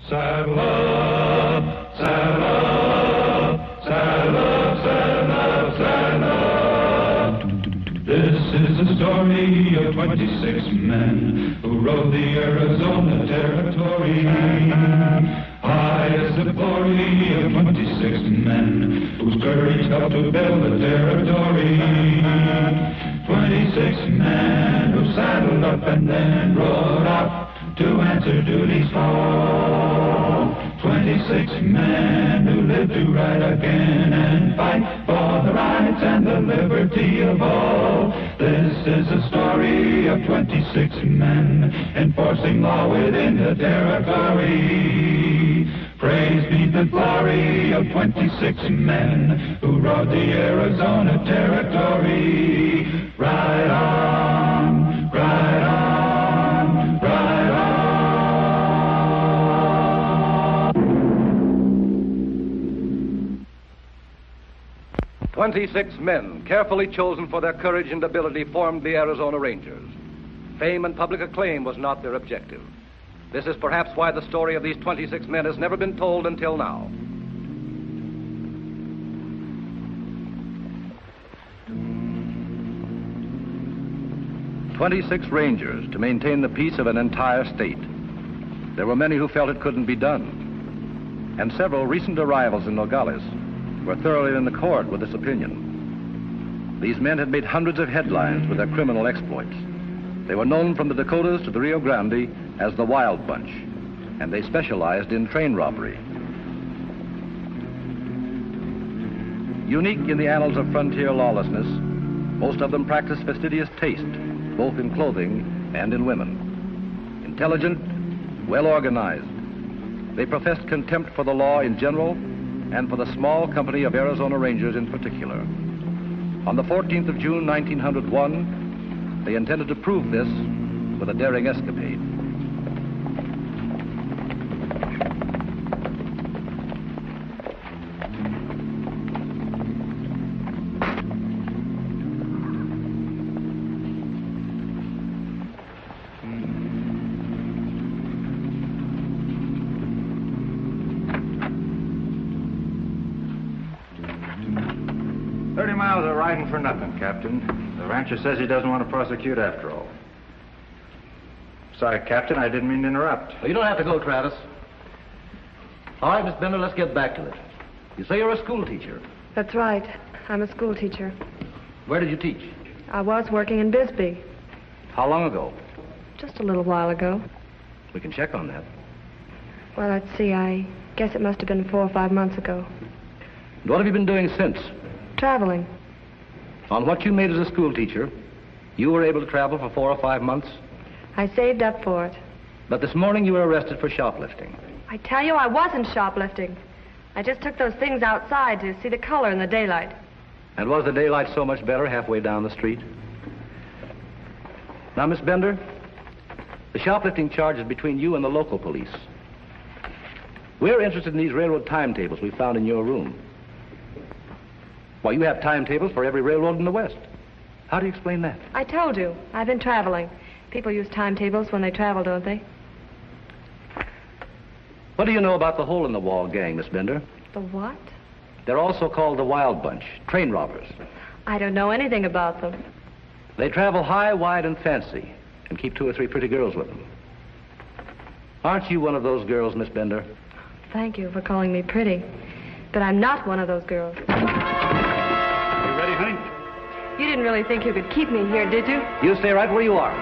Saddle up, saddle up, saddle up, saddle up, saddle up. This is the story of 26 men who rode the Arizona Territory. High as the glory of 26 men whose courage helped to build the territory. 26 men who saddled up and then rode out to answer duty's call. 26 men who lived to ride again and fight for the rights and the liberty of all. This is the story of 26 men enforcing law within the territory. Praise be the glory of 26 men who rode the Arizona Territory. Ride on, ride on, ride on. 26 men, carefully chosen for their courage and ability, formed the Arizona Rangers. Fame and public acclaim was not their objective. This is perhaps why the story of these 26 men has never been told until now. "26 Rangers to maintain the peace of an entire state." There were many who felt it couldn't be done. And several recent arrivals in Nogales were thoroughly in accord with this opinion. These men had made hundreds of headlines with their criminal exploits. They were known from the Dakotas to the Rio Grande as the Wild Bunch, and they specialized in train robbery. Unique in the annals of frontier lawlessness, most of them practiced fastidious taste, both in clothing and in women. Intelligent, well organized, they professed contempt for the law in general and for the small company of Arizona Rangers in particular. On the 14th of June, 1901, they intended to prove this with a daring escapade. For nothing, Captain. The rancher says he doesn't want to prosecute after all. Sorry, Captain, I didn't mean to interrupt. Well, you don't have to go, Travis. All right, Miss Bender, let's get back to it. You say you're a school teacher. That's right. I'm a school teacher. Where did you teach? I was working in Bisbee. How long ago? Just a little while ago. We can check on that. Well, let's see. I guess it must have been 4 or 5 months ago. And what have you been doing since? Traveling. On what you made as a school teacher, you were able to travel for 4 or 5 months? I saved up for it. But this morning you were arrested for shoplifting. I tell you, I wasn't shoplifting. I just took those things outside to see the color in the daylight. And was the daylight so much better halfway down the street? Now, Miss Bender, the shoplifting charge is between you and the local police. We're interested in these railroad timetables we found in your room. Why, you have timetables for every railroad in the West. How do you explain that? I told you. I've been traveling. People use timetables when they travel, don't they? What do you know about the hole-in-the-wall gang, Miss Bender? The what? They're also called the Wild Bunch, train robbers. I don't know anything about them. They travel high, wide, and fancy, and keep 2 or 3 pretty girls with them. Aren't you one of those girls, Miss Bender? Thank you for calling me pretty. But I'm not one of those girls. Honey? You didn't really think you could keep me here, did you? You stay right where you are.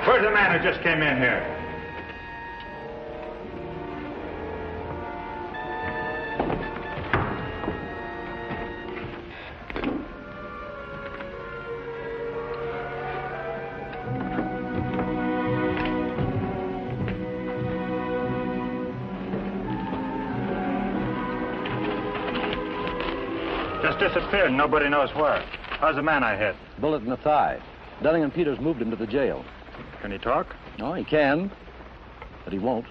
Where's the man who just came in here? Just disappeared and nobody knows where. How's the man I hit? Bullet in the thigh. Dunning and Peters moved him to the jail. Can he talk? No, he can, but he won't.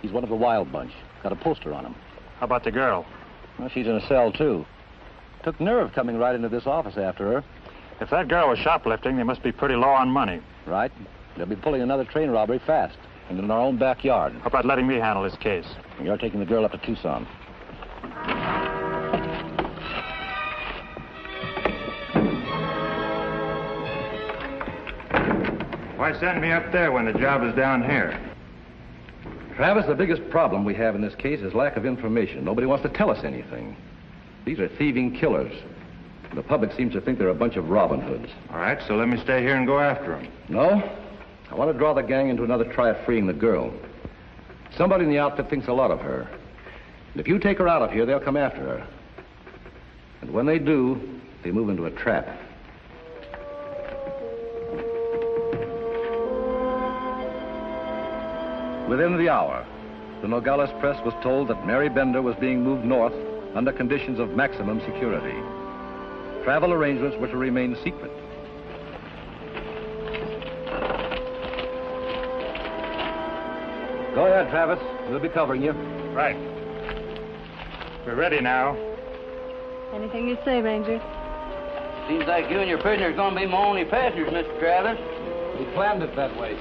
He's one of the wild bunch. Got a poster on him. How about the girl? Well, she's in a cell, too. Took nerve coming right into this office after her. If that girl was shoplifting, they must be pretty low on money. Right. They'll be pulling another train robbery fast, and in our own backyard. How about letting me handle this case? You're taking the girl up to Tucson. Why send me up there when the job is down here? Travis, the biggest problem we have in this case is lack of information. Nobody wants to tell us anything. These are thieving killers. The public seems to think they're a bunch of Robin Hoods. All right, so let me stay here and go after them. No? I want to draw the gang into another try at freeing the girl. Somebody in the outfit thinks a lot of her. And if you take her out of here, they'll come after her. And when they do, they move into a trap. Within the hour, the Nogales press was told that Mary Bender was being moved north under conditions of maximum security. Travel arrangements were to remain secret. Go ahead, Travis. We'll be covering you. Right. We're ready now. Anything you say, Ranger. Seems like you and your prisoner's gonna be my only passengers, Mr. Travis. We planned it that way.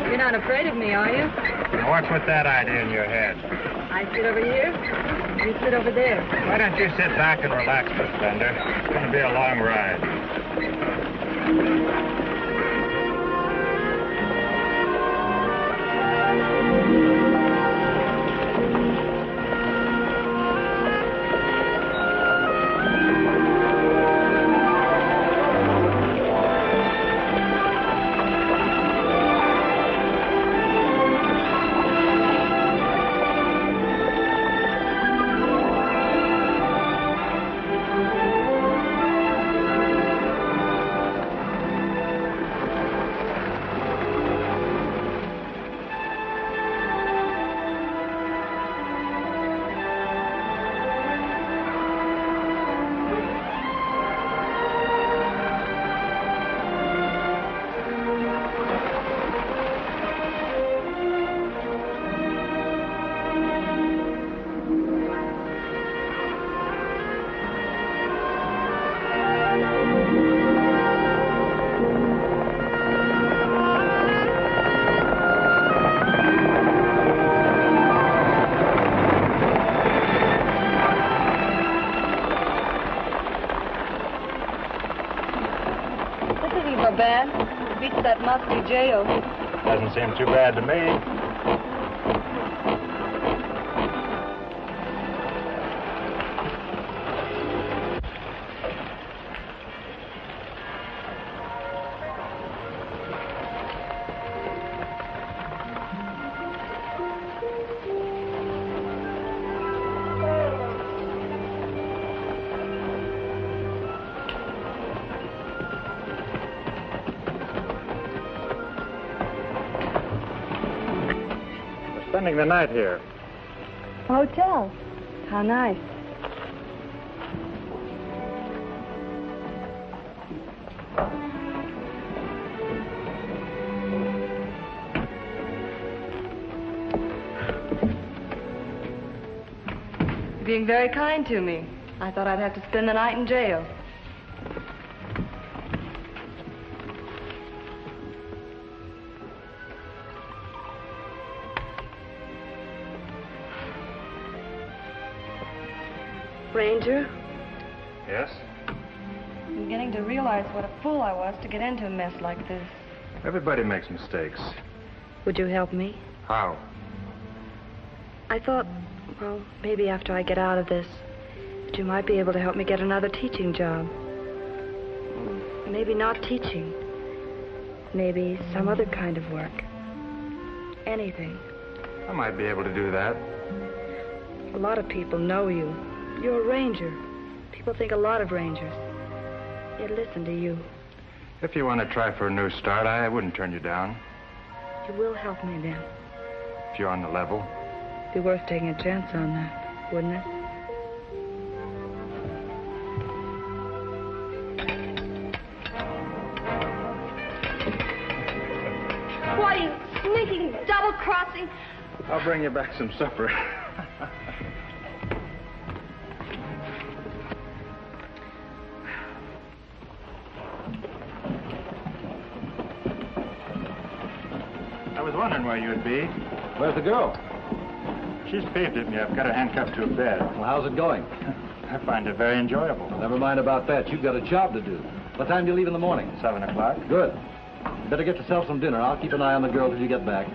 You're not afraid of me, are you? Now what's with that idea in your head? I sit over here. You sit over there. Why don't you sit back and relax, Miss Bender? It's going to be a long ride. Bad. Beats that musty jail. Doesn't seem too bad to me. Spending the night here. Hotel. How nice. You're being very kind to me. I thought I'd have to spend the night in jail. Ranger? Yes? I'm beginning to realize what a fool I was to get into a mess like this. Everybody makes mistakes. Would you help me? How? I thought, well, maybe after I get out of this, that you might be able to help me get another teaching job. Maybe not teaching. Maybe some other kind of work. Anything. I might be able to do that. A lot of people know you. You're a ranger. People think a lot of rangers. They'd listen to you. If you want to try for a new start, I wouldn't turn you down. You will help me then. If you're on the level. Be worth taking a chance on that, wouldn't it? What are you sneaking, double-crossing? I'll bring you back some supper. I was wondering where you'd be. Where's the girl? She's peeved at me. I've got her handcuffed to a bed. Well, how's it going? I find it very enjoyable. Never mind about that. You've got a job to do. What time do you leave in the morning? 7 o'clock. Good. Better get yourself some dinner. I'll keep an eye on the girl till you get back.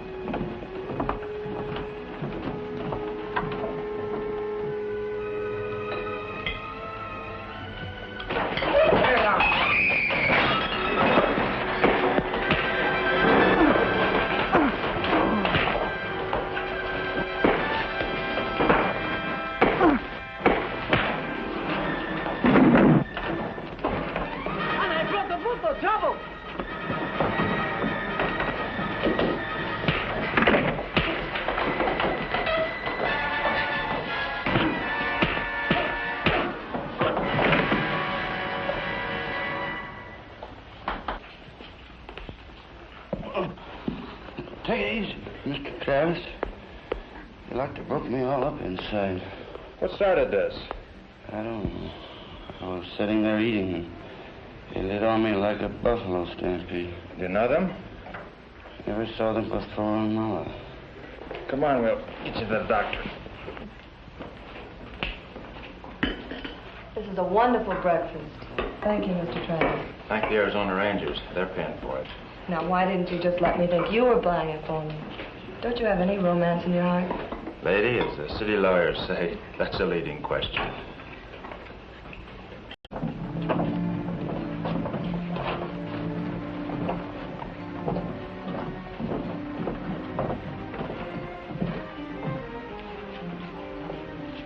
Take it easy, Mr. Travis. You like to broke me all up inside. What started this? I don't know. I was sitting there eating, and they lit on me like a buffalo stampede. You know them? Never saw them before in my life. Come on, we'll get you to the doctor. This is a wonderful breakfast. Thank you, Mr. Travis. Thank the Arizona Rangers. They're paying for it. Now, why didn't you just let me think you were buying it for me? Don't you have any romance in your heart? Lady, as the city lawyers say, that's a leading question.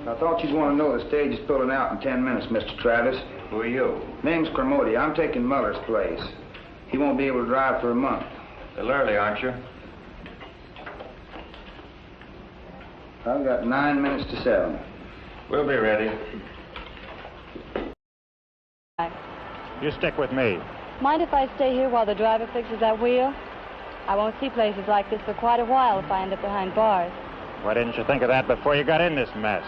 I thought you'd want to know the stage is pulling out in 10 minutes, Mr. Travis. Who are you? Name's Kermody. I'm taking Muller's place. He won't be able to drive for a month. A little early, aren't you? I've got 9 minutes to 7. We'll be ready. You stick with me. Mind if I stay here while the driver fixes that wheel? I won't see places like this for quite a while if I end up behind bars. Why didn't you think of that before you got in this mess?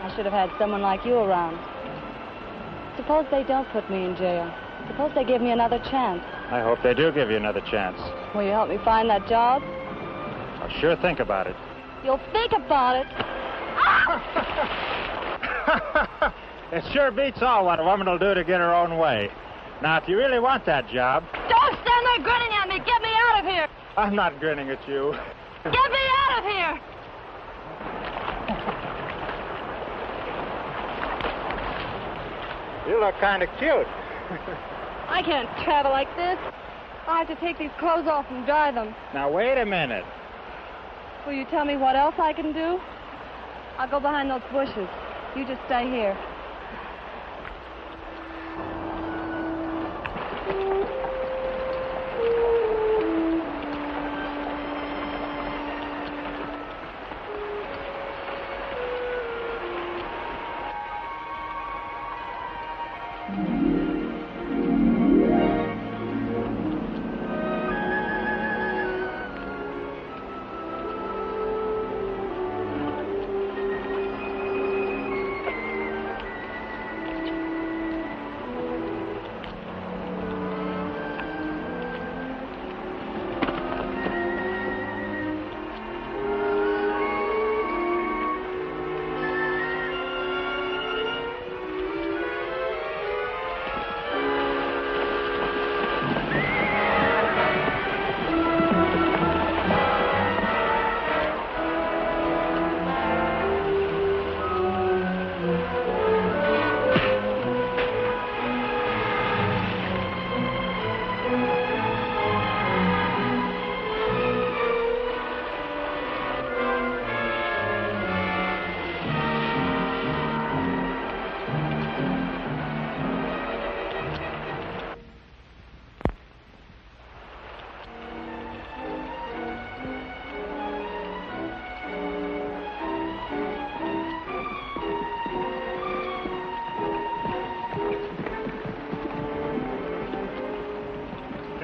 I should have had someone like you around. Suppose they don't put me in jail. Suppose they give me another chance. I hope they do give you another chance. Will you help me find that job? I'll sure think about it. You'll think about it. It sure beats all what a woman will do to get her own way. Now, if you really want that job... Don't stand there grinning at me. Get me out of here. I'm not grinning at you. Get me out of here. You look kind of cute. I can't travel like this. I have to take these clothes off and dry them. Now, wait a minute. Will you tell me what else I can do? I'll go behind those bushes. You just stay here.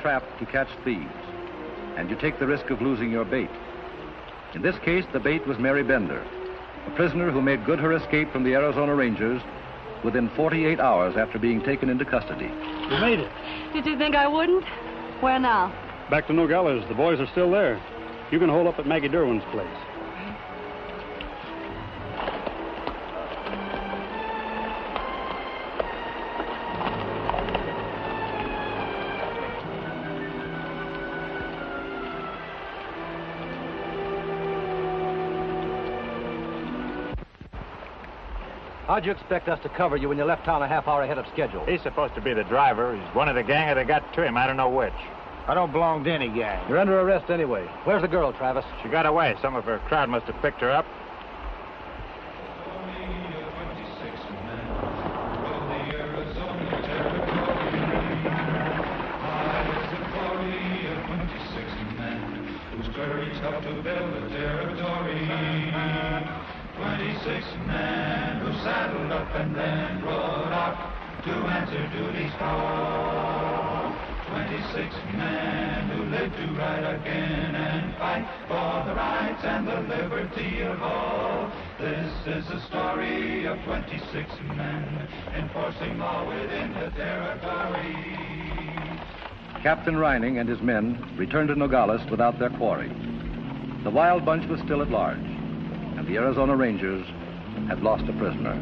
trap to catch thieves, and you take the risk of losing your bait. In this case, the bait was Mary Bender, a prisoner who made good her escape from the Arizona Rangers within 48 hours after being taken into custody. You made it. Did you think I wouldn't? Where now? Back to Nogales. The boys are still there. You can hold up at Maggie Derwin's place. How'd you expect us to cover you when you left town a half hour ahead of schedule? He's supposed to be the driver. He's one of the gang, or they got to him. I don't know which. I don't belong to any gang. You're under arrest anyway. Where's the girl, Travis? She got away. Some of her crowd must have picked her up. To build the territory. 26 men who saddled up and then rode out to answer duty's call. 26 men who lived to ride again and fight for the rights and the liberty of all. This is the story of 26 men enforcing law within the territory. Captain Reining and his men returned to Nogales without their quarry. The wild bunch was still at large, and the Arizona Rangers had lost a prisoner.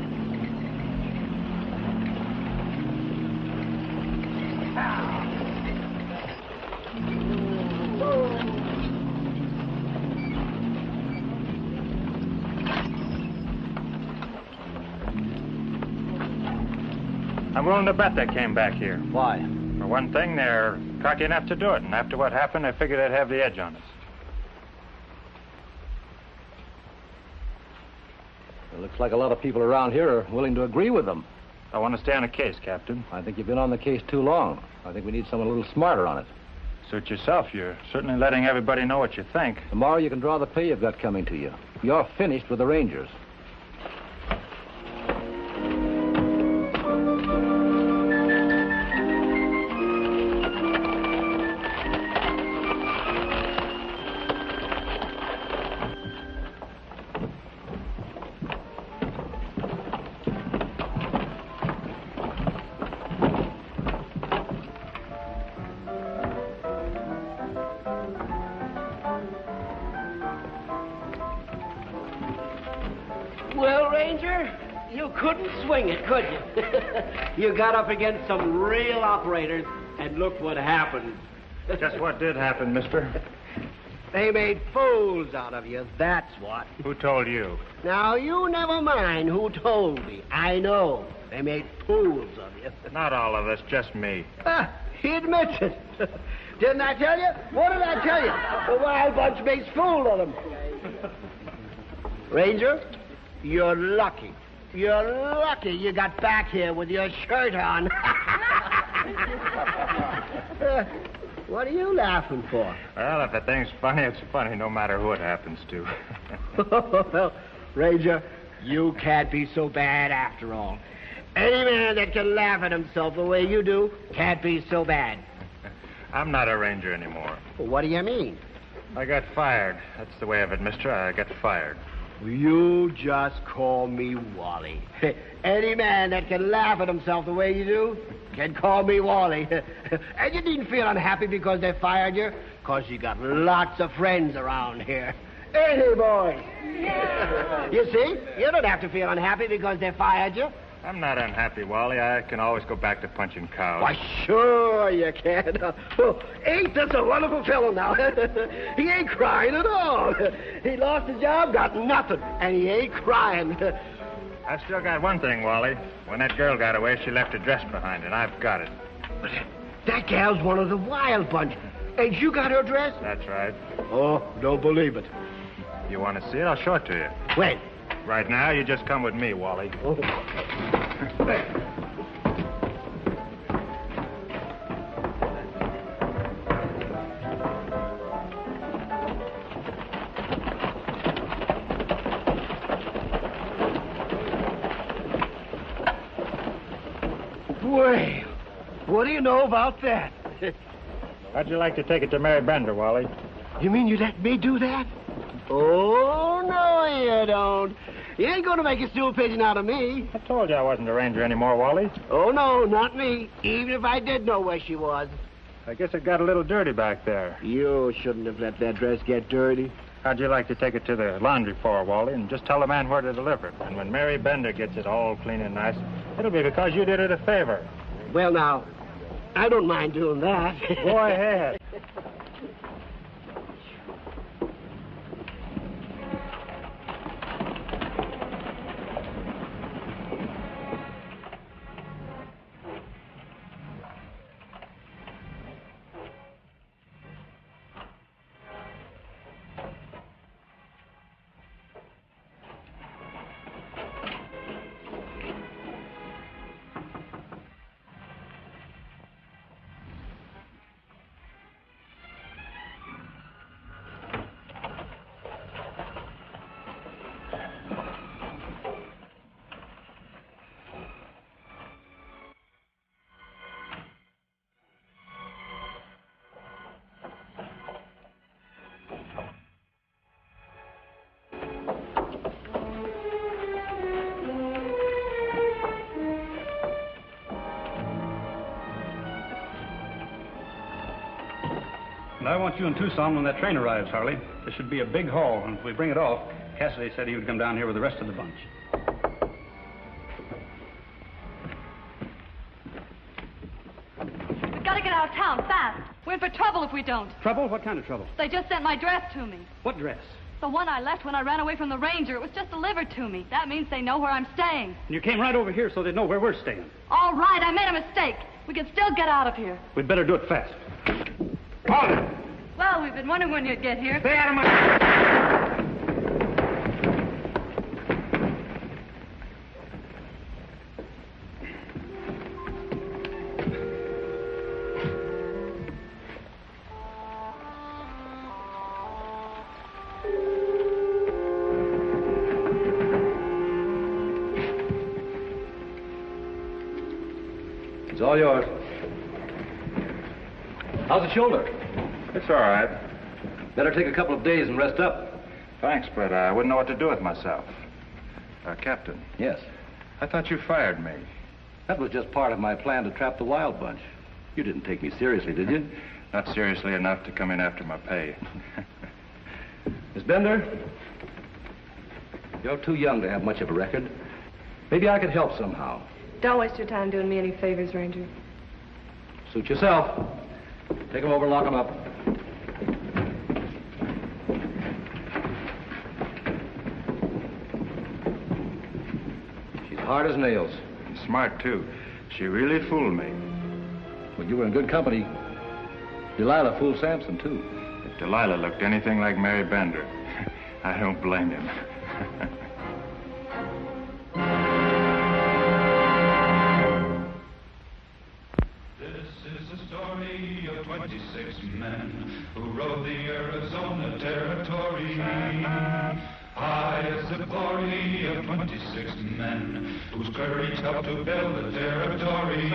I'm willing to bet they came back here. Why? For one thing, they're cocky enough to do it, and after what happened, I figured they'd have the edge on us. It looks like a lot of people around here are willing to agree with them. I want to stay on the case, Captain. I think you've been on the case too long. I think we need someone a little smarter on it. Suit yourself. You're certainly letting everybody know what you think. Tomorrow you can draw the pay you've got coming to you. You're finished with the Rangers. Well, Ranger, you couldn't swing it, could you? You got up against some real operators, and look what happened. Just what did happen, mister? They made fools out of you, that's what. Who told you? Now, you never mind who told me. I know. They made fools of you. Not all of us, just me. He admits it. Didn't I tell you? What did I tell you? The wild bunch makes fool of them. Ranger, you're lucky. You're lucky you got back here with your shirt on. What are you laughing for? Well, if the thing's funny, it's funny no matter who it happens to. Well, Ranger, you can't be so bad after all. Any man that can laugh at himself the way you do can't be so bad. I'm not a ranger anymore. Well, what do you mean? I got fired. That's the way of it, mister. I got fired. You just call me Wally. Any man that can laugh at himself the way you do can call me Wally. And you needn't feel unhappy because they fired you, because you got lots of friends around here. Ain't he, boys? Yeah. You see, you don't have to feel unhappy because they fired you. I'm not unhappy, Wally. I can always go back to punching cows. Why, sure you can. Well, ain't this a wonderful fellow now? He ain't crying at all. He lost his job, got nothing, and he ain't crying. I've still got one thing, Wally. When that girl got away, she left her dress behind, and I've got it. But that gal's one of the wild bunch. Ain't you got her dress? That's right. Oh, don't believe it. You want to see it? I'll show it to you. When? Right now, you just come with me, Wally. Oh. Well, what do you know about that? How'd you like to take it to Mary Bender, Wally? You mean you let me do that? Oh, no, you don't. You ain't gonna make a stool pigeon out of me. I told you I wasn't a ranger anymore, Wally. Oh, no, not me. Even if I did know where she was. I guess it got a little dirty back there. You shouldn't have let that dress get dirty. How'd you like to take it to the laundry floor, Wally, and just tell the man where to deliver it? And when Mary Bender gets it all clean and nice, it'll be because you did it a favor. Well, now, I don't mind doing that. Go ahead. And I want you in Tucson when that train arrives, Harley. There should be a big haul, and if we bring it off, Cassidy said he would come down here with the rest of the bunch. We've got to get out of town, fast. We're in for trouble if we don't. Trouble? What kind of trouble? They just sent my dress to me. What dress? The one I left when I ran away from the ranger. It was just delivered to me. That means they know where I'm staying. And you came right over here so they'd know where we're staying. All right, I made a mistake. We can still get out of here. We'd better do it fast. Well, we've been wondering when you'd get here. Stay out of my... It's all yours. How's the shoulder? It's all right. Better take a couple of days and rest up. Thanks, but I wouldn't know what to do with myself. Captain. Yes. I thought you fired me. That was just part of my plan to trap the wild bunch. You didn't take me seriously, did you? Not seriously enough to come in after my pay. Miss Bender, you're too young to have much of a record. Maybe I could help somehow. Don't waste your time doing me any favors, Ranger. Suit yourself. Take them over and lock them up. She's hard as nails. Smart, too. She really fooled me. Well, you were in good company. Delilah fooled Samson, too. If Delilah looked anything like Mary Bender, I don't blame him. This is the story of 26 men who rode the Arizona Territory. High is the glory of 26 men whose courage helped to build the territory.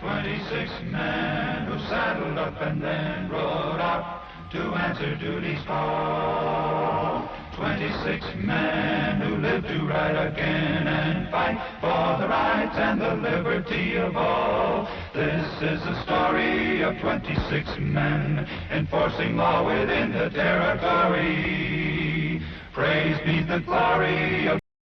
26 men who saddled up and then rode out to answer duty's call. 26 men who lived to ride again and fight for the rights and the liberty of all. This is the story of 26 men enforcing law within the territory. Praise be the glory of